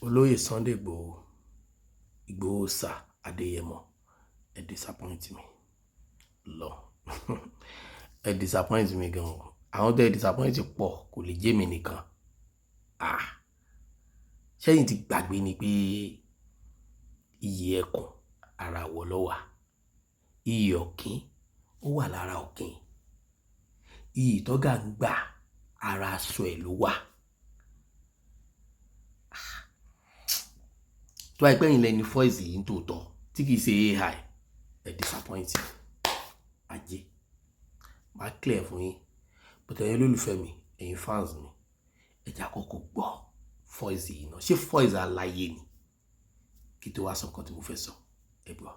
Olóyè Sunday Igboho sir Adéyẹmọ, ẹ disappoint me lọ. Ẹ disappoint me gan o. Àwọn tẹ́ disappoint pọ̀, kò lè jẹ́ mi nìkan. Ṣẹ́yìn ti gbàgbé ni pé iyì ẹkùn ara àwọ̀ ló wà, iyì ọ̀kín ó wà lára ọ̀kín, iyì tọ́gà ń gbà ara aṣọ ẹ̀ ló wà. Tó àìpẹ́ yìí lẹ́ni voice yìí ń tòótọ́ tí kìí ṣe AI, ẹ disappoint ajé. Máa clear fún yín, but ẹ̀yin olólùfẹ́ mi, ẹ̀yin fans mi, ẹ jẹ́ àkọ́kọ́ gbọ́ voice yìí náà. Ṣé voice aláyé ni? Kí tó wá sọ nǹkan tí mo fẹ́ sọ, ẹ gbọ́.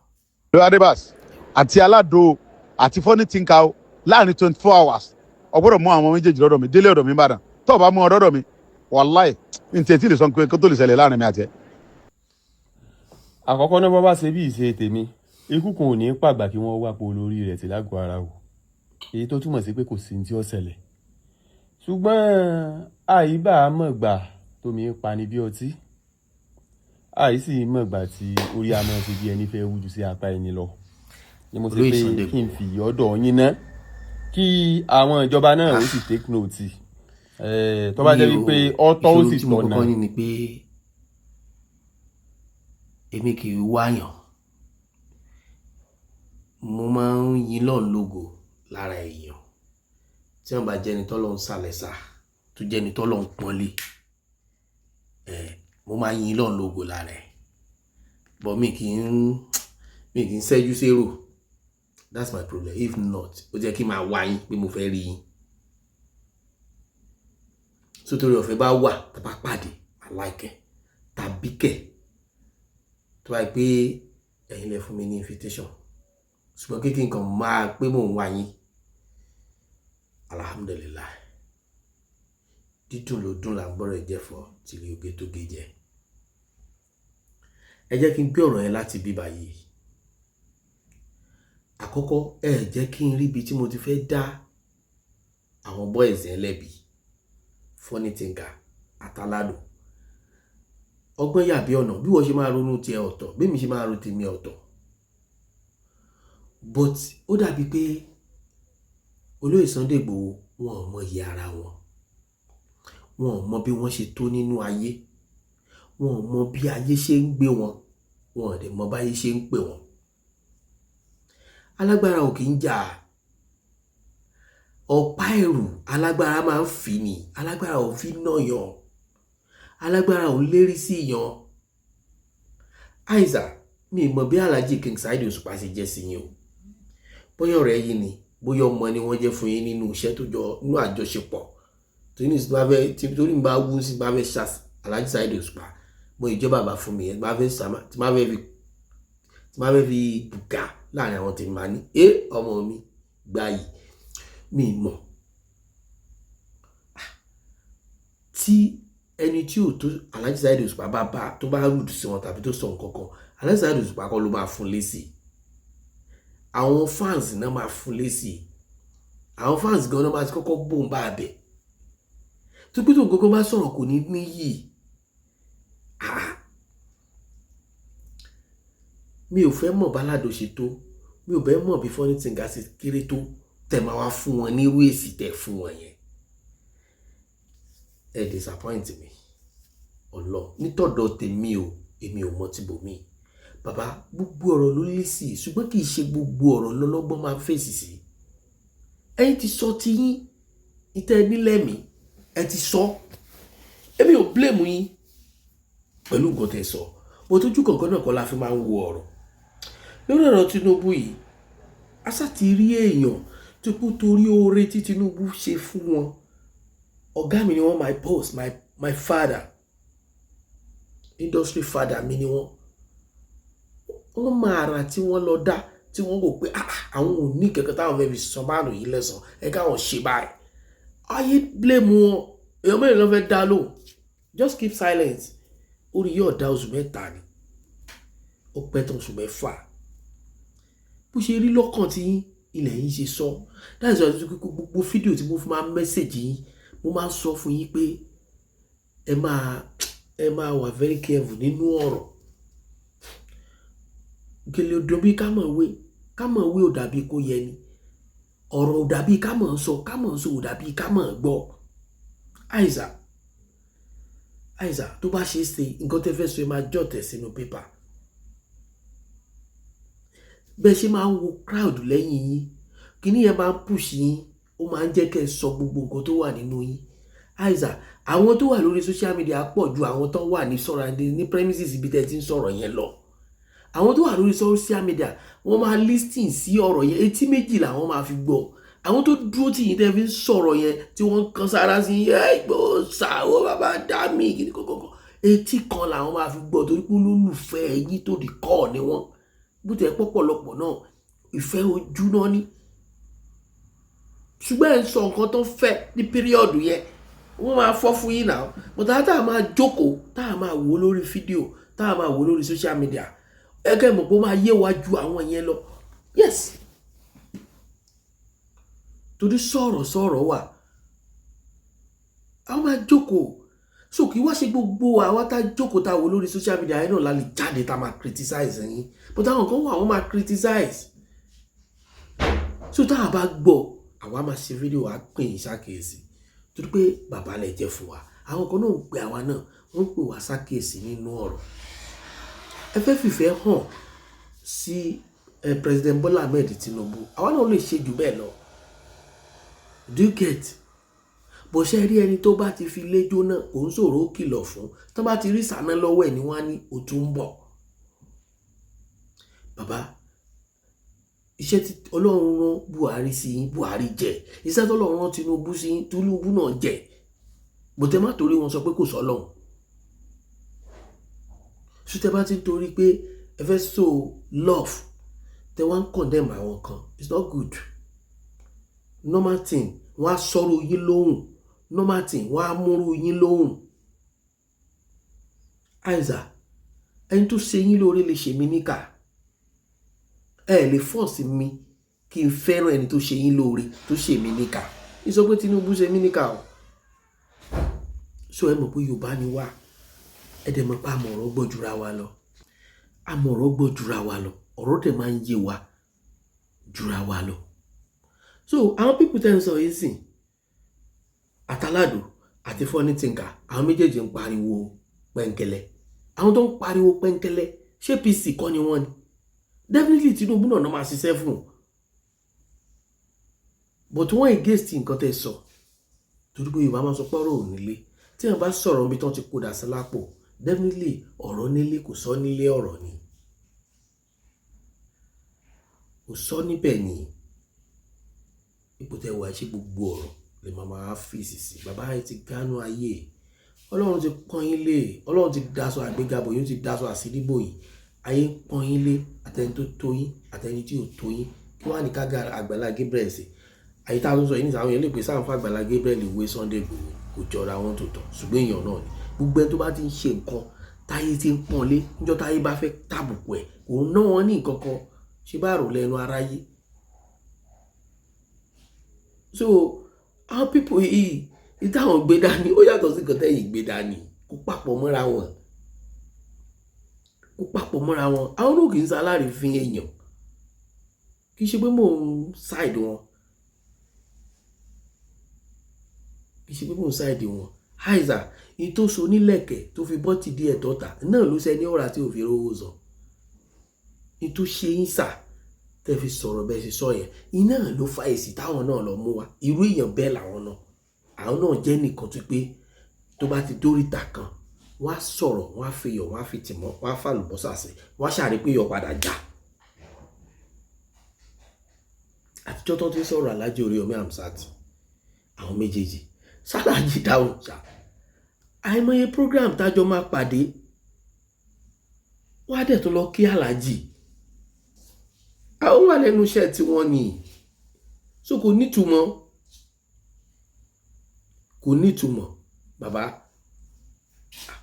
Lóyè Adébás àti Aládò àti Funny Thinker láàrin 24 hours ọgbọ́dọ̀ mú àwọn méjèèjì lọ́dọ̀ mi délé ọ̀dọ̀ mi Ìbàdàn tó o bá mú ọ̀dọ̀ mi wàláì ní tiẹ̀ tí lè sọ pé kó tó lè ṣẹlẹ̀ láàrin mi àti ẹ. Àkọ́kọ́ náà bọ́ bá ṣe bí ìṣe tèmi, ikú kan ò ní pàgbà kí wọ́n wá po olórí rẹ̀ tí lágọ̀ọ́ ara wò, èyí tó túmọ̀ sí pé kò sí ní tí ó ṣẹlẹ̀. Ṣùgbọ́n àyíbá mọ̀gbà tómi ń pani bí ọtí, àyísí mọ̀gbà tí orí a máa fi bí ẹni fẹ́ wújú sí apá ẹni lọ. Ni mo ṣe pé kí n fi ọ̀dọ̀ yín ná kí àwọn ìjọba náà ó sì take note. Tó bá jẹ́ wípé ọ̀tọ̀ ó sì tọ̀nà. Ni pé èmi kì í wáyàn, mo máa ń yìn lọ́n lógo lára èèyàn tí wọ́n bá jẹ́ni tọ́lọ́ ń sàlẹ̀sà tó jẹ́ni tọ́lọ́ ń pọ́nlé, mo máa ń yìn lọ́n lógo lára ẹ̀, but mi kì í ṣẹ́jú sérò. That's my problem. If not, ó jẹ́ kí n máa wá yín pé mo fẹ́ rí yín. Sótórí ọ̀fẹ́ bá wà tàbá pàdé àláìkẹ́ tàbí kẹ̀ tó bá pé ẹ̀yin lẹ fún mi ní invitation, ṣùgbọ́n kí nǹkan máa pé mò ń wá yín, alhamdulillah, dídùn ló dùn là ń gbọ́rọ̀ ẹ̀jẹ̀fọ́ tìrì oge tó ge jẹ. Ẹ jẹ́ kí n gbé ọ̀rọ̀ yẹn láti bíbá yìí. Àkọ́kọ́, ẹ jẹ́ kí n rí ibi tí mo ti fẹ́ dá àwọn boys yẹn lẹ́bi, Funny Thinker àtàládò. Ọgbọ́n yàbí ọ̀nà, bí wọ́n ṣe máa ronú tiẹ̀ ọ̀tọ̀, bí mi ṣe máa ronú tèmi ọ̀tọ̀. But ó dàbí pé Olóyè Sunday Igboho wọn ò mọ iye ara wọn, wọn ò mọ bí wọ́n ṣe tó nínú ayé, wọn ò mọ bí ayé ṣe ń gbé wọn, wọn ò dẹ̀ mọ báyé ṣe ń pè wọn. Alágbára ò kì í jà, ọ̀pá ẹ̀rù alágbára máa ń fi ni, alágbára ò fi ná yan, alágbára ò lérí sí yan. Àìsà, mi mọ̀ bí Alhaji King Saheed Òṣùpá ṣe jẹ́ sí yín o, bóyá ọ̀rẹ́ yín ni, bóyá ọmọ ni wọ́n jẹ́ fún yín nínú iṣẹ́ tó jọ nínú àjọṣepọ̀. Torí mi bá wú sí bá fẹ́ ṣá Alhaji Saheed Òṣùpá, mo ìjọba bá fún mi yẹn bá fẹ́ sàmà tí má fẹ́ fi bùkà láàrin àwọn tèmi máa ní ọmọ mi gbá yìí. Mi mọ̀ tí ẹni tí ò tó Alhaji Saheed Òṣùpá bá tó bá rúdù sí wọn tàbí tó sọ nǹkan kan, Alhaji Saheed Òṣùpá kọ́ ló máa fún lésì, àwọn fans náà máa fún lésì, àwọn fans gan náà máa ti kọ́kọ́ bóun bá bẹ̀ tó pé tó nǹkan bá sọ̀rọ̀ kò ní níyì. Mi ò fẹ́ mọ̀ báládò ṣe tó, mi ò fẹ́ mọ̀ bí Funny Thinker ṣe kéré tó tẹ̀ máa wá fún wọn nírú èsì tẹ̀ fún wọn yẹn. Ẹ disappoint mi ọlọ nítọ̀dọ̀ tèmi o, èmi ò mọ̀ tìbò mi. Bàbá, gbogbo ọ̀rọ̀ ló lé sí, ṣùgbọ́n kì í ṣe gbogbo ọ̀rọ̀ lọ́lọ́gbọ́n máa fèsì sí. Ẹ̀yin ti sọ ti yín, ìtẹ́ nílẹ̀ mi, ẹ ti sọ. Èmi ò blame yín pẹ̀lú nǹkan tẹ́ sọ, bó tójú kankan náà kọ́ la fi máa ń wo ọ̀rọ̀. Lórí ọ̀rọ̀ Tinubu yìí, asá ti rí èèyàn tó kú torí oore tí Tinubu ṣe fún wọn. Ọ̀gá mi ni wọ́n, my boss, my father, industry father mi ni wọ́n. Wọ́n máa ra tí wọ́n lọ dá tí wọ́n kò pé àwọn ò ní kẹ̀kẹ́ táwọn fẹ́ fi sọ báàlù yìí lẹ́sàn ẹ káwọn ṣe báyìí. Ayé blame wọn, èèyàn mẹ́rin ló fẹ́ dá lóhùn. Just keep silent. Orí yóò dá oṣù mẹ́ta ni, ó pẹ́ tán oṣù mẹ́fà. Bó ṣe rí lọ́kàn tí ilẹ̀ yìí ṣe sọ, láti sọ gbogbo fídíò tí mo fi máa mẹ́sẹ̀jì yín, mo máa ń sọ fún yín pé ẹ máa wà very careful nínú ọ̀rọ̀. Gèlè ò dùn bí ká mọ̀ wé ò dàbí kó yẹ ni, ọ̀rọ̀ ò dàbí ká mọ̀ sọ ò dàbí ká mọ̀ gbọ́. Àìsà tó bá ṣe é ṣe nǹkan tẹ́ fẹ́ sọ ẹ máa jọ̀tẹ̀ sínú pépà. Bẹ́ẹ̀ ṣe máa ń wo crowd lẹ́yìn yín, kíní yẹn máa ń push yín, ó máa ń jẹ́ kẹ́ ẹ sọ gbogbo nǹkan tó wà nínú yín. Àìsà àwọn tó wà lórí social media pọ̀ ju àwọn tó wà ní premises ibi tẹ́ ti ń sọ̀rọ̀ yẹn lọ. Àwọn tó wà lórí social media wọ́n máa listen sí ọ̀rọ̀ yẹn, etí méjì làwọn máa fi gbọ́. Àwọn tó dúró tí yín tẹ́ fi ń sọ̀rọ̀ yẹn tí wọ́n kan sára sí ẹgbẹ́ ṣàwọ́ bàbá dá mi kìíní kọ̀ọ̀kan, etí kan làwọn máa fi gbọ́ torí pé olólùfẹ́ yín tó di kọ́ ni wọ́n. Bó ti ẹ̀ pọ̀pọ̀lọpọ̀ náà ìfẹ́ ojú náà ní. Ṣùgbọ́n ẹ̀ ń sọ nǹkan tó fẹ́ ní píríọ̀dù yẹn, wọ́n máa fọ́ fún yín náà. Bọ̀dá tá a máa jókòó, tá a máa wò lórí fídíò, tá a máa wò lórí social media, ẹgẹ́ mọ̀ pé ó máa yé wa ju àwọn yẹn lọ. Yes. Torí sọ̀rọ̀ wà. Àwọn máa jókòó. So kì í wá ṣe gbogbo àwa tá jókòó tá wò lórí social media yẹn náà la lè jáde tá máa criticize yín. But àwọn kan wà wọ́n máa criticize. So tá a bá gbọ́, àwa máa ṣe fídíò wa pè yín ṣàkíyèsí. Torí pé bàbá lẹ jẹ́ fún wa. Àwọn kan náà ń pe àwa náà, wọ́n ń pè wá ṣàkíyèsí nínú ọ̀rọ̀. Ẹ fẹ́ fìfẹ́ hàn sí President Bola Ahmed Tinubu. Àwa náà lè ṣe jù bẹ́ẹ̀ lọ. Do you get? Bó ṣe rí ẹni tó bá ti fi léjó náà, òun ṣòro ó kìlọ̀ fún. Tó bá ti rí sànà lọ́wọ́ ẹ̀ ni wọ́n á ní ó tún ń bọ̀. Bàbá, iṣẹ́ tí Ọlọ́run rán Buhari sí yín, Buhari jẹ. Iṣẹ́ tí Ọlọ́run rán Tinubu sí yín, Tinubu náà jẹ. Bọ̀tẹ́ má torí wọn sọ pé kò sọ́lọ́run. Ṣùtẹ́ bá ti ń torí pé ẹ fẹ́ show love, tẹ wá ń condemn àwọn kan, it's not good. Normal thing, wọ́n á sọ̀rọ̀ yín lóhùn. Normal thing, wọ́n á múrú yín lóhùn. Àìsà, ẹni tó ṣe yín lóore lè ṣe mí níkà. Ẹ lè force mi kí n fẹ́ràn ẹni tó ṣe yín lóore tó ṣe mí níkà. Ní sọ pé Tinubu ṣe mí níkà o. So ẹ mọ̀ pé Yorùbá ni wá. Ẹ dẹ̀ mọ̀ pé àmọ̀ràn gbọ́ jura wa lọ. Àmọ̀ràn gbọ́ jura wa lọ. Ọ̀rọ̀ dẹ̀ máa ń yé wa jura wa lọ. So àwọn people tẹ́ ń sọ yìí sìn, Àtàládò àti Funny Thinker, àwọn méjèèjì ń pariwo pẹ́ńkẹ́lẹ́. Àwọn tó ń pariwo pẹ́ńkẹ́lẹ́, ṣé PC kọ́ ni wọ́n ni? Definitely Tinubu náà máa ṣiṣẹ́ fún. But wọ́n against nǹkan tẹ́ sọ. Torí pé Yorùbá máa sọ pé ọ̀rọ̀ ò nílé. Tí wọ́n bá sọ̀rọ̀ níbi tán ti kó dà sí lápò, definitely ọ̀rọ̀ nílé kò sọ nílé ọ̀rọ̀ ni. Kò sọ níbẹ̀ ni. Ipò tẹ́ wà ṣe gbogbo ọ̀rọ̀ lè máa fèsì sí. Bàbá yẹn ti gánú ayé. Ọlọ́run ti pọ́n yín lé. Ọlọ́run ti dáṣọ àgbégabọ̀ yín, ti dáṣọ àṣíríbò yín. Ayé ń pọ́n yín lé. Àtẹni tó tó yín, àtẹni tí ò tó yín. Kí wàá ní ká Àgbàlá Gabriel sí? Àyè tá a tún sọ yìí ní àwọn èèyàn lè pè sáà fún Àgbàlá Gabriel ìwé Sunday Igboho. Kò jọra wọn tó tọ̀. Ṣùgbọ́n èèyàn náà ni. Gbogbo ẹni tó bá ti ń ṣe nǹkan táyé ti ń pọ́n lé. Níjọ́ táyé bá fẹ́ tàbùkù ẹ̀, òun náà wọ́n ní nǹkan kan. Ṣé bá rò lẹ́nu aráyé? So àwọn people yìí, ìtàwọn gbé dání ó yàtọ̀ sí nǹkan tẹ́yìn gbé dání. Kó papọ̀ mọ́ra wọn. Kó papọ̀ mọ́ra wọn. Àwọn náà kì í sáláre fi èèyàn. Kì í ṣe pé mò ń side wọn. Kì í ṣe pé mò ń side wọn. Àìsà, ìyí tó so nílẹ̀kẹ̀ tó fi bọ́ ti di ẹ̀tọ́ ta náà ló ṣe ní ọ̀rá tí ò fi rówó sọ. Ìyí tó ṣe yín sà tẹ́ fi sọ̀rọ̀ bẹ́ẹ̀ ṣe sọ yẹn, iná ló fa èsì táwọn náà lọ mú wa. Irú èèyàn bẹ́ẹ̀ làwọn náà. Àwọn náà jẹ́ nìkan tó pé tó bá ti dóríta kan, wọ́n á sọ̀rọ̀, wọ́n á fi iyọ̀, wọ́n á fi tìmọ́, wọ́n á fàlùbọ́sà sí, wọ́n á ṣàrí pé iyọ̀ padà já. Àtijọ́ tó ti sọ̀rọ̀ Alhaji Oríyọmí Hamzat, àwọn méjèèjì, Sàlájì dáhùn ṣá. Àìmọye program tájọ máa pàdé, wọ́n á dẹ̀ tó lọ kí Alhaji. Àwọn wà lẹ́nu iṣẹ́ tí wọ́n ní. So kò nítumọ̀. Kò nítumọ̀. Bàbá,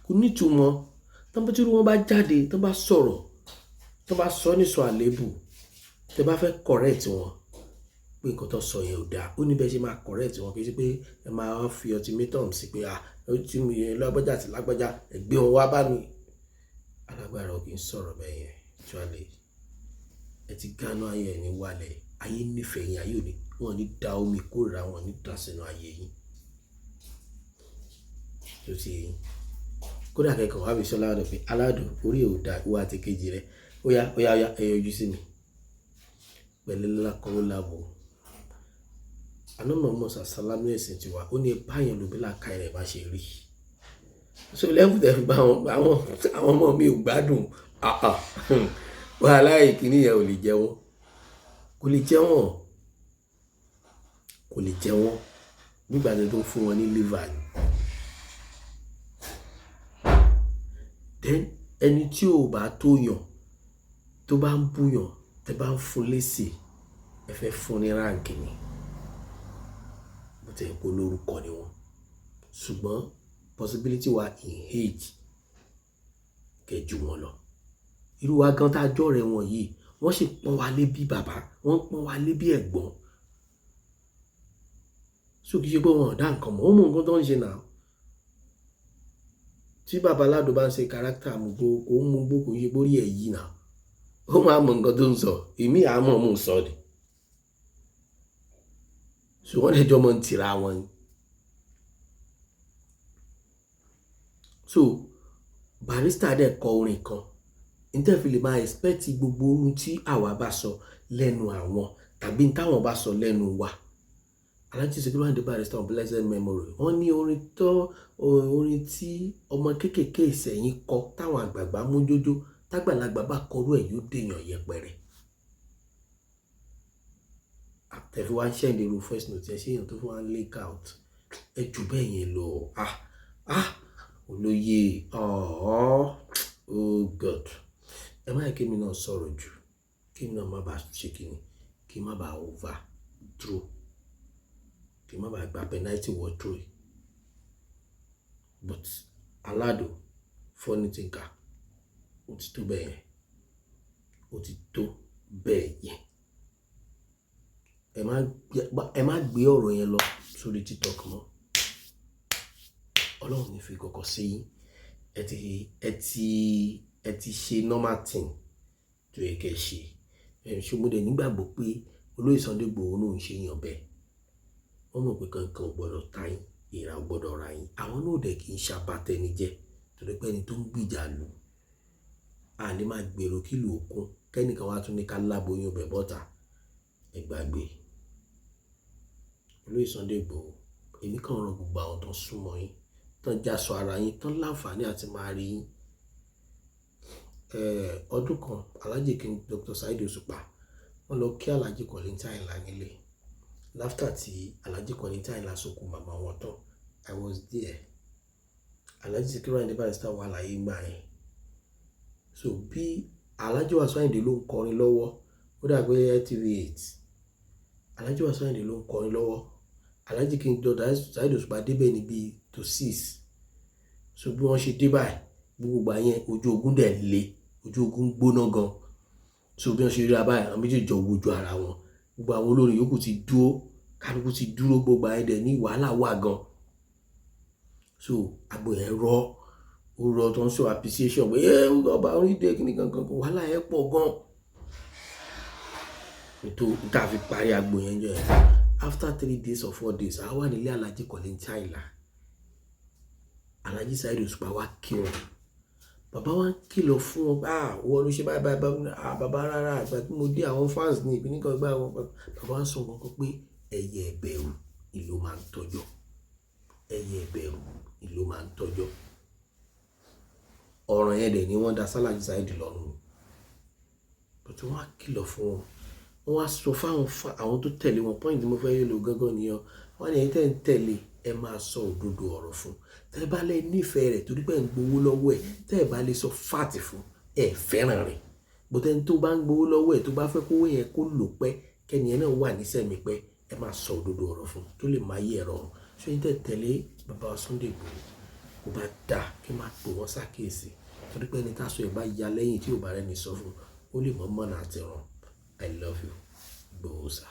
kò nítumọ̀. Tán bá tí wọ́n bá jáde, tán bá sọ̀rọ̀, tán bá sọ ní sọ àlébù, tẹ́ bá fẹ́ correct wọn pé nǹkan tó sọ yẹn ò dáa, ó ní bẹ́ẹ̀ ṣe máa correct wọn, kì í ṣe pé ẹ máa fi ultimatum sí pé tí mo yẹ lágbájá àti lágbájá ẹgbẹ́ wọn wá bá mi. Alágbára ò kì í sọ̀rọ̀ bẹ́ẹ̀ yẹn tíwálé ẹ ti gánà ayé ẹ̀ ní wálẹ̀ ayé nífẹ̀ẹ́ yín ayé òní wọn ní da omi kórìíra wọn ní dà sínú ayé yín tó ti yín kódà kẹ́kọ̀ọ́ wá fi sọ́lá ọ̀dọ̀ pé aládùn orí ò da ìwà àti kejì rẹ̀ ó yá ẹ yọjú sí mi pẹ̀lú lákọ̀ọ́ láàbò anọ́mọ̀ mọ̀ sàlámù ẹ̀sìn tiwa ó ní báyẹn lóbi láka rẹ̀ bá ṣe rí so lẹ́kùn tẹ̀ fi bá àwọn ọmọ mi ò gbádùn wàhálà ìkíní yẹn ò lè jẹ wọ́n kò lè jẹ wọ́n nígbà tó fún wọn ní liver ni. Then ẹni tí ò bá tó yàn tó bá ń búyàn tẹ bá ń fún lésì ẹ fẹ́ fún ní ráǹkì ni bó tẹ̀ pé olórúkọ ni wọn ṣùgbọ́n possibility wa in age kẹjù wọn lọ irú wa gan tá a jọ rẹ wọn yìí wọ́n sì pọ́n wa lé bí bàbá wọ́n pọ́n wa lé bí ẹ̀gbọ́n so kì í ṣe pé wọn ò dá nǹkan mọ̀ ó mọ nǹkan tó ń ṣe náà tí bàbá aládò bá ń ṣe kárátà àmúgbó kò ń mú gbó kò ń ṣe borí ẹ̀ yìí náà ó máa mọ nǹkan tó ń sọ èmi àmọ́ mò ń sọ ni ṣùgbọ́n ẹjọ́ mọ̀ ń tira wọn ni. So Barrister dẹ̀ kọ orin kan nítorí lè máa expect gbogbo ohun tí àwa bá sọ lẹ́nu àwọn tàbí táwọn bá sọ lẹ́nu wa. Alhaji Sikiru Ayinde Barrister of blessed memory wọ́n ní orin tí ọmọ kéékèèké ìsẹ̀yìn kọ táwọn àgbààgbà mú jójó tágbàlagbà bá kọrú ẹ̀ yóò dèèyàn yẹpẹrẹ. Àtẹ̀fí wá ń ṣẹ̀ǹdẹ̀ ru first note ẹ̀ ṣé èèyàn tó fún wa leak out ẹ jù bẹ́ẹ̀ yẹn lọ olóye oh God ẹ má yẹ kí mi náà sọ̀rọ̀ jù kí mi náà má bàa ṣe kíni kí má bàa over throw kí má bàa gba penalty word throw but aládò funny thinker ó ti tó bẹ́ẹ̀ yẹn ó ti tó bẹ́ẹ̀ yẹn ẹ má gbé ọ̀rọ̀ yẹn lọ sórí TikTok mọ́ ọlọ́run ní fi kọ̀kọ̀ sí ẹ ti ṣe normal thing tó yẹ kẹ́ ṣe ṣùgbọ́n dẹ̀ nígbàgbọ́ pé olóyè Sunday Igboho náà ń ṣe yàn bẹ́ẹ̀ wọ́n mọ̀ pé kankan ò gbọ́dọ̀ ta yín ìrà ò gbọ́dọ̀ ra yín àwọn náà dẹ̀ kì í ṣàbàtẹ́ni jẹ́ torí pé ẹni tó ń gbìjà lù á ní máa gbèrò kílò òkun kẹ́nìkan wá tún ní ká láboyún ọbẹ̀ bọ́ta ẹ gbàgbé olóyè Sunday Igboho èmi kàn ràn gbogbo àwọn tó ń súnmọ́ yín tán jásọ ara yín tán láǹfààní àti máa rí yín ọdún kan Alhaji King Dr. Saheed Òṣùpá wọ́n lọ kí Alhaji Kollington Ayinla nílé láftà tí Alhaji Kollington Ayinla sọkù màmá wọn tán I was there Alhaji Sikiru Ayinde Barrister wà láyé gbà yẹn so bí Alhaji Wasiu Ayinde ló ń kọrin lọ́wọ́ ó dà pé TV8 Alhaji Wasiu Ayinde ló ń kọrin lọ́wọ́ Alhaji King Dr. Saheed Òṣùpá débẹ̀ níbi to 6 so bí wọ́n ṣe dé báyìí gbogbo àyẹn ojú ogun dẹ̀ le ojú ogun gbóná gan so bí wọ́n ṣe rí abáyà àwọn méjèèjì jọ wojú ara wọn gbogbo àwọn olórin yòókù ti dúró kálukú ti dúró gbogbo àyẹn dẹ̀ ní wàhálà wà gan so agbo yẹn rọ ó rọ tó ń sọ appreciation pé ọba orílẹ̀-èdè kìíní gangan wàhálà yẹn pọ̀ gan ètò tá a fi parí agbo yẹn jẹ́ after 3 days or 4 days a wà nílé Alhaji Kollington Ayinla Alhaji Saheed Òṣùpá wá kí wọn bàbá wa ń kìlọ̀ fún wọn wọ́n ló ṣe báyìí bàbá rárá àgbà tí mo dé àwọn fans ní ìpínlẹ̀ kan gbá wọn bàbá wa sọ wọn pé ẹyẹ ẹbẹ̀rù ìlú máa ń tọ́jọ́ ẹyẹ ẹbẹ̀rù ìlú máa ń tọ́jọ́ ọ̀ràn yẹn dẹ̀ ni wọ́n dá Alhaji Saheed lọ́rùn but wọ́n á kìlọ̀ fún wọn wọ́n á sọ fáwọn àwọn tó tẹ̀lé wọn point tí mo fẹ́ yé lo gángan nìyẹn wọ́n ní ẹ̀yin tẹ́ ń tẹ̀lé ẹ máa sọ òdodo ọ̀rọ̀ fún tẹ́ bá lè nífẹ̀ẹ́ rẹ̀ torí pé ń gbowó lọ́wọ́ ẹ̀ tẹ́ bá lè sọ fáàtì fún ẹ fẹ́ràn rẹ̀ bọ́tẹ́ ní tó bá ń gbowó lọ́wọ́ ẹ̀ tó bá fẹ́ kówó yẹn kó lò pẹ́ kẹ́ni ẹ̀ náà wà nísẹ̀mí pẹ́ ẹ máa sọ òdodo ọ̀rọ̀ fún tó lè máa yé ẹ̀rọ ṣé ń tẹ̀lé bàbá Sunday Igboho kó bá dà kí máa pè wọ́n ṣàkíyèsí torí pé ẹni tá a sọ ẹ̀ bá ya lẹ́yìn tí ò bá rẹ́ni sọ fún ó lè mọ́ mọ́nà àti ràn I love you Igboho sir.